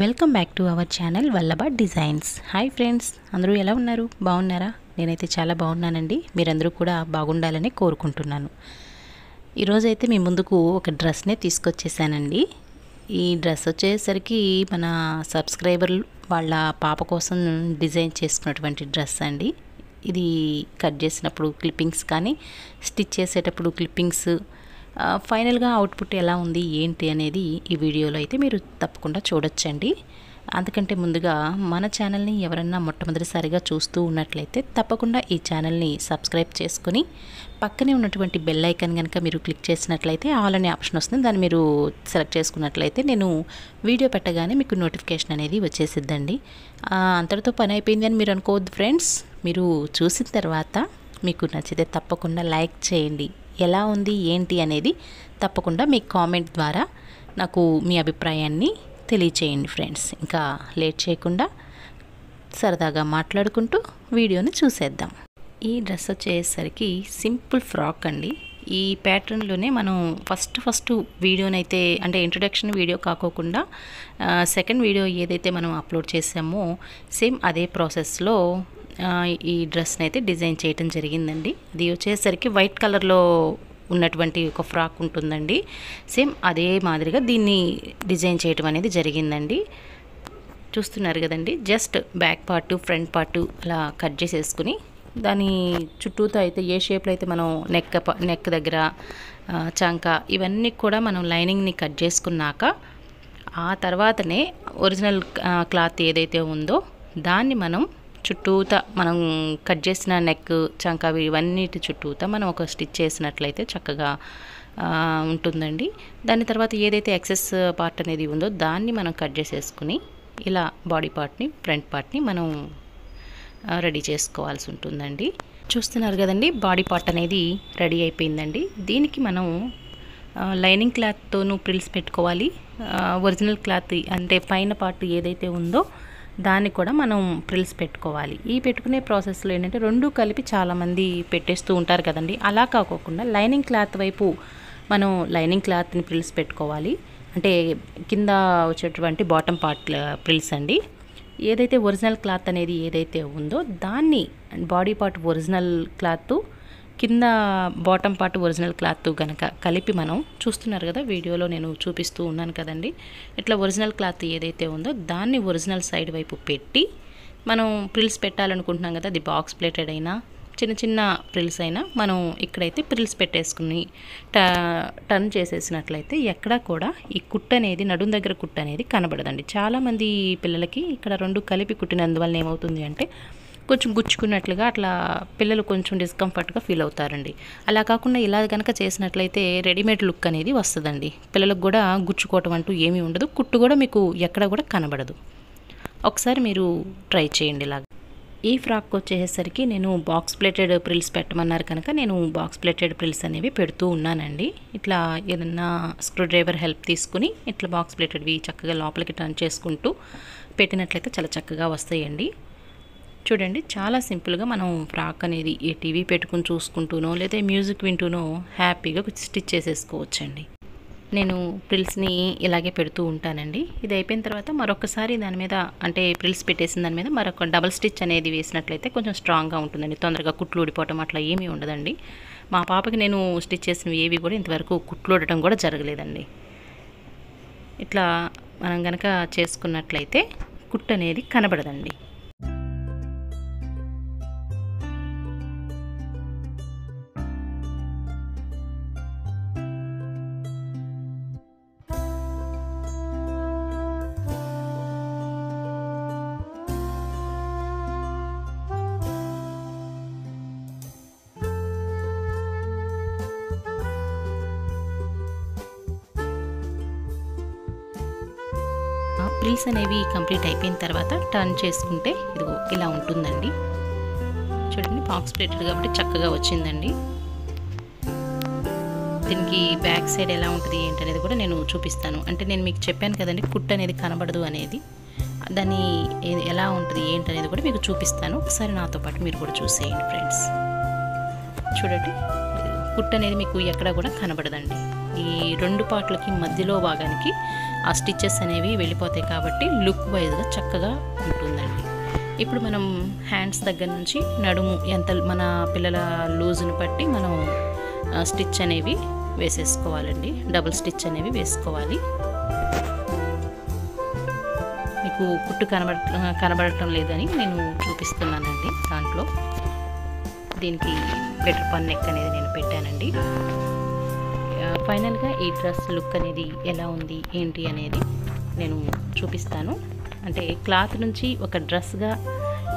Welcome back to our channel Vallabha designs. Hi friends, అందరూ ఎలా ఉన్నారు? బాగున్నారా? నేనైతే చాలా బాగున్నానండి. మీరందరూ కూడా బాగుండాలని కోరుకుంటున్నాను. ఈరోజైతే మీ ముందుకు ఒక డ్రెస్నే తీసుకొచ్చేసానండి. ఈ డ్రెస్ వచ్చేసరికి మన సబ్స్క్రైబర్లు వాళ్ళ పాప కోసం డిజైన్ చేసుకున్నటువంటి డ్రెస్ అండి. ఇది కట్ చేసినప్పుడు క్లిప్పింగ్స్ కానీ స్టిచ్ చేసేటప్పుడు క్లిప్పింగ్స్ ఫైనల్గా అవుట్పుట్ ఎలా ఉంది ఏంటి అనేది ఈ వీడియోలో అయితే మీరు తప్పకుండా చూడొచ్చండి. అందుకంటే ముందుగా మన ఛానల్ని ఎవరన్నా మొట్టమొదటిసారిగా చూస్తూ ఉన్నట్లయితే తప్పకుండా ఈ ఛానల్ని సబ్స్క్రైబ్ చేసుకొని పక్కనే ఉన్నటువంటి బెల్ ఐకాన్ కనుక మీరు క్లిక్ చేసినట్లయితే ఆల్ అనే ఆప్షన్ వస్తుంది. దాన్ని మీరు సెలెక్ట్ చేసుకున్నట్లయితే నేను వీడియో పెట్టగానే మీకు నోటిఫికేషన్ అనేది వచ్చేసిద్దండి. అంతటితో పని అయిపోయింది అని మీరు అనుకోవద్దు ఫ్రెండ్స్. మీరు చూసిన తర్వాత మీకు నచ్చితే తప్పకుండా లైక్ చేయండి. ఎలా ఉంది ఏంటి అనేది తప్పకుండా మీ కామెంట్ ద్వారా నాకు మీ అభిప్రాయాన్ని తెలియచేయండి ఫ్రెండ్స్. ఇంకా లేట్ చేయకుండా సరదాగా మాట్లాడుకుంటూ వీడియోని చూసేద్దాం. ఈ డ్రెస్ వచ్చేసరికి సింపుల్ ఫ్రాక్ అండి. ఈ ప్యాటర్న్లోనే మనం ఫస్ట్ వీడియోనైతే అంటే ఇంట్రడక్షన్ వీడియో కాకోకుండా సెకండ్ వీడియో ఏదైతే మనం అప్లోడ్ చేసామో సేమ్ అదే ప్రాసెస్లో ఈ డ్రెస్ని అయితే డిజైన్ చేయడం జరిగిందండి. అది వచ్చేసరికి వైట్ కలర్లో ఉన్నటువంటి ఒక ఫ్రాక్ ఉంటుందండి. సేమ్ అదే మాదిరిగా దీన్ని డిజైన్ చేయడం అనేది జరిగిందండి. చూస్తున్నారు కదండి, just back part front part అలా కట్ చేసేసుకుని దాని చుట్టూతో అయితే ఏ షేప్లో అయితే మనం నెక్ దగ్గర చంక ఇవన్నీ కూడా మనం లైనింగ్ని కట్ చేసుకున్నాక ఆ తర్వాతనే ఒరిజినల్ క్లాత్ ఏదైతే ఉందో దాన్ని మనం చుట్టూతా మనం కట్ చేసిన నెక్ చంక ఇవన్నిటి చుట్టూతా మనం ఒక స్టిచ్ చేసినట్లయితే చక్కగా ఉంటుందండి. దాని తర్వాత ఏదైతే ఎక్సెస్ పార్ట్ అనేది ఉందో దాన్ని మనం కట్ చేసేసుకుని ఇలా బాడీ పార్ట్ని ఫ్రంట్ పార్ట్ని మనం రెడీ చేసుకోవాల్సి ఉంటుందండి. చూస్తున్నారు కదండి, బాడీ పార్ట్ అనేది రెడీ అయిపోయిందండి. దీనికి మనం లైనింగ్ క్లాత్తోనూ ప్రిల్స్ పెట్టుకోవాలి. ఒరిజినల్ క్లాత్ అంటే పైన పార్ట్ ఏదైతే ఉందో దాన్ని కూడా మనం ప్రిల్స్ పెట్టుకోవాలి. ఈ పెట్టుకునే ప్రాసెస్లో ఏంటంటే రెండు కలిపి చాలామంది పెట్టేస్తూ ఉంటారు కదండి. అలా కాకోకుండా లైనింగ్ క్లాత్ వైపు మనం లైనింగ్ క్లాత్ని ప్రిల్స్ పెట్టుకోవాలి. అంటే కింద వచ్చేటువంటి బాటమ్ పార్ట్ ప్రిల్స్ అండి. ఏదైతే ఒరిజినల్ క్లాత్ అనేది ఏదైతే ఉందో దాన్ని బాడీ పార్ట్ ఒరిజినల్ క్లాత్ కింద బాటమ్ పార్ట్ ఒరిజినల్ క్లాత్ కనుక కలిపి మనం చూస్తున్నారు కదా, వీడియోలో నేను చూపిస్తూ ఉన్నాను కదండి. ఇట్లా ఒరిజినల్ క్లాత్ ఏదైతే ఉందో దాన్ని ఒరిజినల్ సైడ్ వైపు పెట్టి మనం ప్రిల్స్ పెట్టాలనుకుంటున్నాం కదా, అది బాక్స్ ప్లేటెడ్ అయినా చిన్న చిన్న ప్రిల్స్ అయినా మనం ఇక్కడైతే ప్రిల్స్ పెట్టేసుకుని టర్న్ చేసేసినట్లయితే ఎక్కడా కూడా ఈ కుట్టు అనేది నడుం దగ్గర కుట్టు అనేది కనబడదండి. చాలామంది పిల్లలకి ఇక్కడ రెండు కలిపి కుట్టినందువల్ల ఏమవుతుంది అంటే కొంచెం గుచ్చుకున్నట్లుగా అట్లా పిల్లలు కొంచెం డిస్కంఫర్ట్గా ఫీల్ అవుతారండి. అలా కాకుండా ఇలా కనుక చేసినట్లయితే రెడీమేడ్ లుక్ అనేది వస్తుందండి. పిల్లలకు కూడా గుచ్చుకోవటం అంటూ ఏమీ ఉండదు. కుట్టు కూడా మీకు ఎక్కడ కూడా కనబడదు. ఒకసారి మీరు ట్రై చేయండి. ఇలాగ ఈ ఫ్రాక్ వచ్చేసరికి నేను బాక్స్ ప్లేటెడ్ ప్రిల్స్ పెట్టమన్నారు కనుక నేను బాక్స్ ప్లేటెడ్ ప్రిల్స్ అనేవి పెడుతూ ఉన్నానండి. ఇట్లా ఏదన్నా స్క్రూ డ్రైవర్ హెల్ప్ తీసుకుని ఇట్లా బాక్స్ ప్లేటెడ్వి చక్కగా లోపలికి టర్న్ చేసుకుంటూ పెట్టినట్లయితే చాలా చక్కగా వస్తాయండి. చూడండి, చాలా సింపుల్గా మనం ఫ్రాక్ అనేది ఏ టీవీ పెట్టుకుని చూసుకుంటూనో లేదా మ్యూజిక్ వింటూనో హ్యాపీగా స్టిచ్ చేసేసుకోవచ్చండి. నేను ప్రిల్స్ని ఇలాగే పెడుతూ ఉంటానండి. ఇది అయిపోయిన తర్వాత మరొకసారి దాని మీద అంటే ప్రిల్స్ పెట్టేసిన దాని మీద మరొక డబల్ స్టిచ్ అనేది వేసినట్లయితే కొంచెం స్ట్రాంగ్గా ఉంటుందండి. తొందరగా కుట్లు ఊడిపోవటం అట్లా ఏమీ ఉండదండి. మా పాపకి నేను స్టిచ్ చేసినవి ఏవి కూడా ఇంతవరకు కుట్లు ఊడటం కూడా జరగలేదండి. ఇట్లా మనం కనుక చేసుకున్నట్లయితే కుట్టు అనేది కనబడదండి. ప్రిల్స్ అనేవి కంప్లీట్ అయిపోయిన తర్వాత టర్న్ చేసుకుంటే ఇదిగో ఇలా ఉంటుందండి. చూడండి, బాక్స్ ప్లేటెడ్ కాబట్టి చక్కగా వచ్చిందండి. దీనికి బ్యాక్ సైడ్ ఎలా ఉంటుంది ఏంటనేది కూడా నేను చూపిస్తాను. అంటే నేను మీకు చెప్పాను కదండి, కుట్టు అనేది కనబడదు అనేది. దాన్ని ఎలా ఉంటుంది ఏంటనేది కూడా మీకు చూపిస్తాను. ఒకసారి నాతో పాటు మీరు కూడా చూసేయండి ఫ్రెండ్స్. చూడండి, కుట్టు అనేది మీకు ఎక్కడ కూడా కనబడదండి. ఈ 2 పార్ట్లకి మధ్యలో భాగానికి ఆ స్టిచెస్ అనేవి వెళ్ళిపోతాయి కాబట్టి లుక్ వైజ్గా చక్కగా ఉంటుందండి. ఇప్పుడు మనం హ్యాండ్స్ దగ్గర నుంచి నడుము ఎంత మన పిల్లల లూజ్ను బట్టి మనం స్టిచ్ అనేవి వేసేసుకోవాలండి. డబుల్ స్టిచ్ అనేవి వేసుకోవాలి. మీకు కుట్టు కనబడటం లేదని నేను చూపిస్తున్నానండి. దాంట్లో దీనికి బెటర్ పన్ నెక్ అనేది నేను పెట్టానండి. ఫైనల్గా ఈ డ్రెస్ లుక్ అనేది ఎలా ఉంది ఏంటి అనేది నేను చూపిస్తాను. అంటే క్లాత్ నుంచి ఒక డ్రెస్గా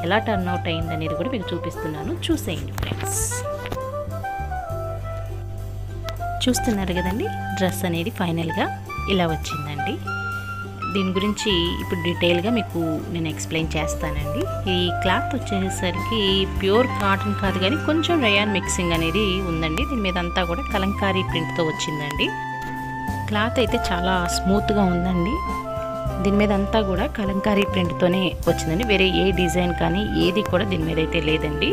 ఎలా టర్న్ అవుట్ అయింది అనేది కూడా మీకు చూపిస్తున్నాను. చూసేయండి ఫ్రెండ్స్. చూస్తున్నారు కదండి, డ్రెస్ అనేది ఫైనల్గా ఇలా వచ్చిందండి. దీని గురించి ఇప్పుడు డీటెయిల్గా మీకు నేను ఎక్స్ప్లెయిన్ చేస్తానండి. ఈ క్లాత్ వచ్చేసరికి ప్యూర్ కాటన్ కాదు కానీ కొంచెం రయాన్ మిక్సింగ్ అనేది ఉందండి. దీని మీద అంతా కూడా కలంకారీ ప్రింట్తో వచ్చిందండి. క్లాత్ అయితే చాలా స్మూత్గా ఉందండి. దీని మీద అంతా కూడా కలంకారీ ప్రింట్తోనే వచ్చిందండి. వేరే ఏ డిజైన్ కానీ ఏది కూడా దీని మీద అయితే లేదండి.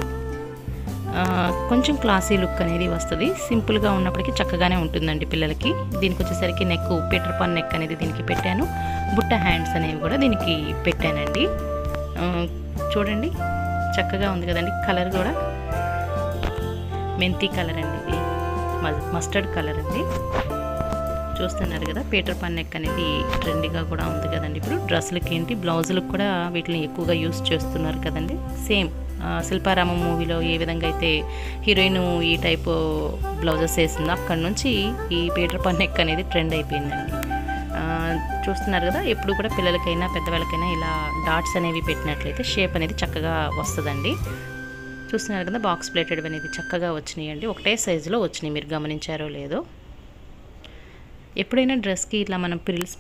కొంచెం క్లాసీ లుక్ అనేది వస్తుంది. సింపుల్గా ఉన్నప్పటికీ చక్కగానే ఉంటుందండి పిల్లలకి. దీనికి వచ్చేసరికి నెక్ పీటర్ పన్ నెక్ అనేది దీనికి పెట్టాను. బుట్ట హ్యాండ్స్ అనేవి కూడా దీనికి పెట్టానండి. చూడండి చక్కగా ఉంది కదండి. కలర్ కూడా మెంతి కలర్ అండి, ఇది మస్టర్డ్ కలర్ అండి. చూస్తున్నారు కదా, పీటర్ పన్ నెక్ అనేది ట్రెండీగా కూడా ఉంది కదండి. ఇప్పుడు డ్రెస్సులకి ఏంటి, బ్లౌజులకు కూడా వీటిని ఎక్కువగా యూస్ చేస్తున్నారు కదండి. సేమ్ శిల్పారామం మూవీలో ఏ విధంగా అయితే హీరోయిన్ ఈ టైప్ బ్లౌజెస్ వేసిందో అక్కడి నుంచి ఈ పీటర్ పన్ నెక్ అనేది ట్రెండ్ అయిపోయిందండి. చూస్తున్నారు కదా, ఎప్పుడు కూడా పిల్లలకైనా పెద్దవాళ్ళకైనా ఇలా డాట్స్ అనేవి పెట్టినట్లయితే షేప్ అనేది చక్కగా వస్తుందండి. చూస్తున్నారు కదా, బాక్స్ ప్లేటెడ్ అనేది చక్కగా వచ్చినాయండి. ఒకటే సైజులో వచ్చినాయి, మీరు గమనించారో లేదో. ఎప్పుడైనా డ్రెస్కి ఇట్లా మనం ప్రిల్స్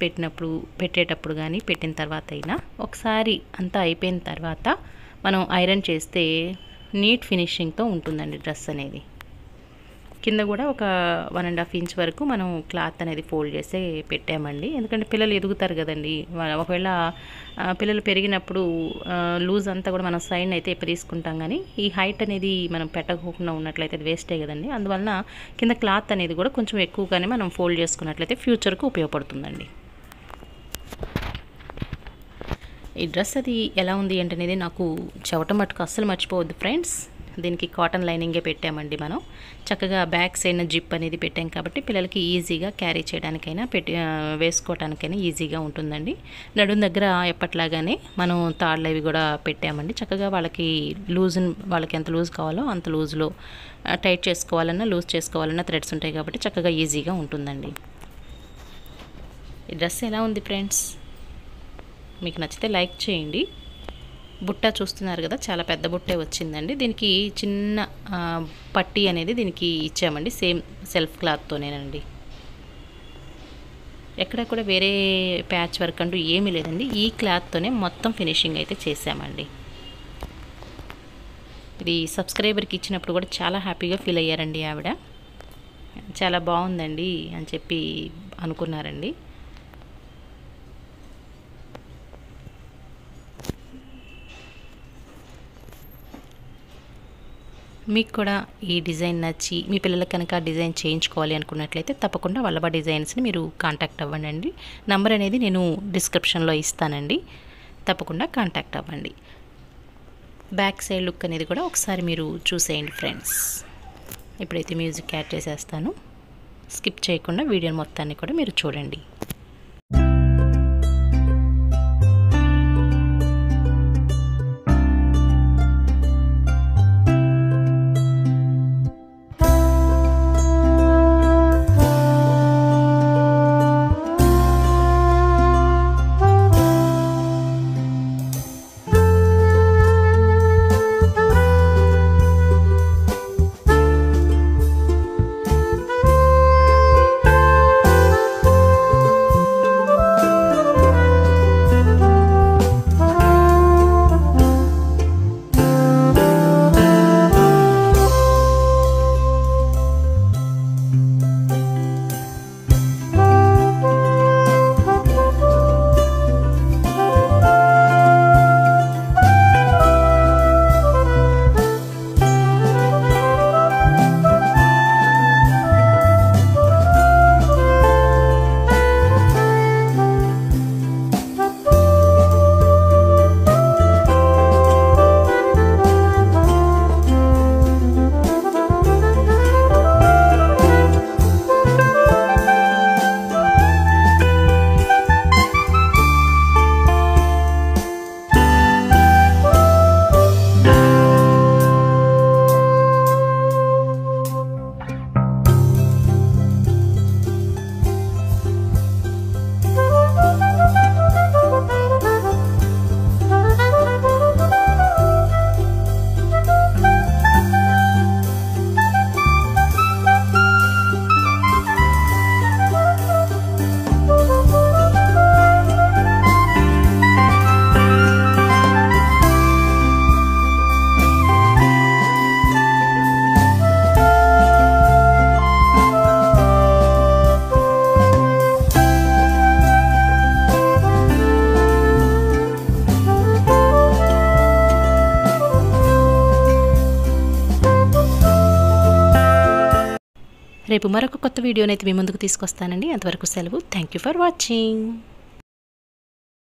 పెట్టేటప్పుడు కానీ పెట్టిన తర్వాత అయినా ఒకసారి అంతా అయిపోయిన తర్వాత మనం ఐరన్ చేస్తే నీట్ ఫినిషింగ్తో ఉంటుందండి డ్రెస్ అనేది. కింద కూడా ఒక 1.5 ఇంచ్ వరకు మనం క్లాత్ అనేది ఫోల్డ్ చేసి పెట్టామండి. ఎందుకంటే పిల్లలు ఎదుగుతారు కదండి. ఒకవేళ పిల్లలు పెరిగినప్పుడు లూజ్ అంతా కూడా మనం సైడ్ అయితే ఎప్పుడు తీసుకుంటాం, కానీ ఈ హైట్ అనేది మనం పెట్టకుండా ఉన్నట్లయితే అది వేస్టే కదండి. అందువలన కింద క్లాత్ అనేది కూడా కొంచెం ఎక్కువగానే మనం ఫోల్డ్ చేసుకున్నట్లయితే ఫ్యూచర్కు ఉపయోగపడుతుందండి. ఈ డ్రెస్ అది ఎలా ఉంది ఏంటనేది నాకు చెవట మట్టుకు అస్సలు మర్చిపోవద్దు ఫ్రెండ్స్. దీనికి కాటన్ లైనింగే పెట్టామండి. మనం చక్కగా బ్యాక్ సైడ్ జిప్ అనేది పెట్టాం కాబట్టి పిల్లలకి ఈజీగా క్యారీ చేయడానికైనా వేసుకోవడానికైనా ఈజీగా ఉంటుందండి. నడుం దగ్గర ఎప్పట్లాగానే మనం తాళ్ళు అవి కూడా పెట్టామండి. చక్కగా వాళ్ళకి వాళ్ళకి ఎంత లూజ్ కావాలో అంత లూజ్లో టైట్ చేసుకోవాలన్నా లూజ్ చేసుకోవాలన్నా థ్రెడ్స్ ఉంటాయి కాబట్టి చక్కగా ఈజీగా ఉంటుందండి. ఈ డ్రెస్ ఎలా ఉంది ఫ్రెండ్స్, మీకు నచ్చితే లైక్ చేయండి. బుట్ట చూస్తున్నారు కదా, చాలా పెద్ద బుట్టే వచ్చిందండి. దీనికి చిన్న పట్టీ అనేది దీనికి ఇచ్చామండి, సేమ్ సెల్ఫ్ క్లాత్తోనేనండి. ఎక్కడ కూడా వేరే ప్యాచ్ వర్క్ అంటూ ఏమీ లేదండి. ఈ క్లాత్తోనే మొత్తం ఫినిషింగ్ అయితే చేసామండి. ఇది సబ్స్క్రైబర్కి ఇచ్చినప్పుడు కూడా చాలా హ్యాపీగా ఫీల్ అయ్యారండి. ఆవిడ చాలా బాగుందండి అని చెప్పి అనుకున్నారండి. మీకు కూడా ఈ డిజైన్ నచ్చి మీ పిల్లలకు కనుక డిజైన్ చేయించుకోవాలి అనుకున్నట్లయితే తప్పకుండా వల్లభ డిజైన్స్ని మీరు కాంటాక్ట్ అవ్వండి. నంబర్ అనేది నేను డిస్క్రిప్షన్లో ఇస్తానండి, తప్పకుండా కాంటాక్ట్ అవ్వండి. బ్యాక్ సైడ్ లుక్ అనేది కూడా ఒకసారి మీరు చూసేయండి ఫ్రెండ్స్. ఇప్పుడైతే మ్యూజిక్ యాడ్ చేసేస్తాను, స్కిప్ చేయకుండా వీడియో మొత్తాన్ని కూడా మీరు చూడండి. రేపు మరొక కొత్త వీడియోనైతే మీ ముందుకు తీసుకొస్తానండి. అంతవరకు సెలవు. Thank you for watching.